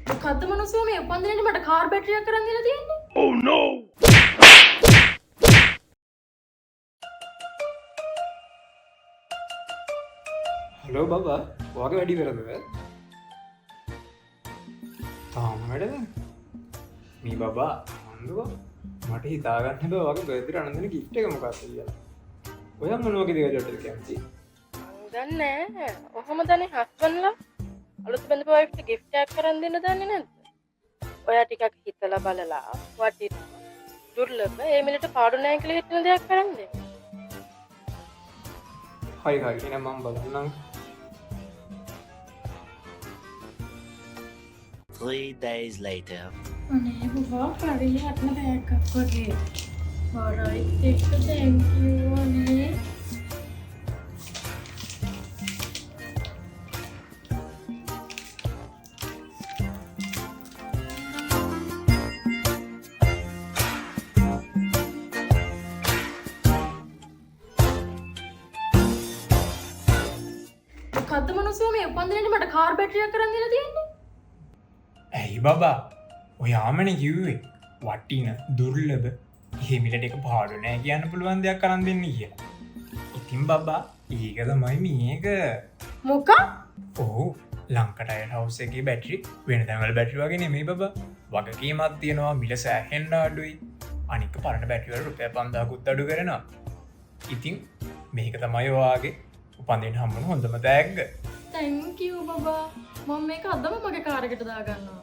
මොකද්ද මනුස්සයා මේ උපන්දිනේට මට කාර් බැටරියක් කරන් දීලා තියෙන්නේ? Oh no! හලෝ බබා ඔයාගේ වැඩි කරදද? තාම වැඩද? මේ බබා අන්දුවා මට හිතාගන්න බෑ ඔයාගේ බර්ත්ඩේ අනන්දන ගිෆ්ට් එක මොකක්ද කියලා. ඔයා මොන වගේ දේවල්වලටද කැමති? දන්නේ නැහැ. ඔහොම දන්නේ හස්බන්ඩ්ලා අලුත් බඳපු වයිෆ්ට gift එකක් කරන් දෙන්න දන්නේ නැද්ද? ඔයා ටිකක් හිතලා බලලා වටිනා දුර්ලභ ඒ මිලට පාඩු නැහැ කියලා හිතන දෙයක් කරන් දෙන්න. හයි හයි එහෙනම් මම බලන්නම්. 3 days later. අනේ බබා හරියටම බෑග් එකක් වගේ. alright ඒක thank you අනේ. මොකද්ද මනුස්සයා මේ උපන්දිනේට මට කාර් බැටරියක් කරන් දීලා තියෙන්නේ? ඇයි බබා ඔයාමනේ කිව්වේ වටින දුර්ලභ එහෙ මිලට එක පාඩු නෑ කියන්න පුළුවන් දෙයක් කරන් දෙන්න කියලා. ඉතින් බබා ඒක තමයි මේක. මොකක්? ඔව් ලංකට අයර් හවුස් එකේ බැටරි වෙන තැන්වල බැටරි වගේ නෙමෙයි බබා. වගකීමක් තියෙනවා මිල සෑහෙන්න අඩුයි. අනික පරණ බැටරි වල රුපියල් 5000කුත් අඩු කරනවා. ඉතින් මේක තමයි ඔයාගේ උපන්දින හම්බුන හොඳම තෑග්ග. thank you බබා. මම මේක අදම මගේ කාර් එකට දාගන්නවා.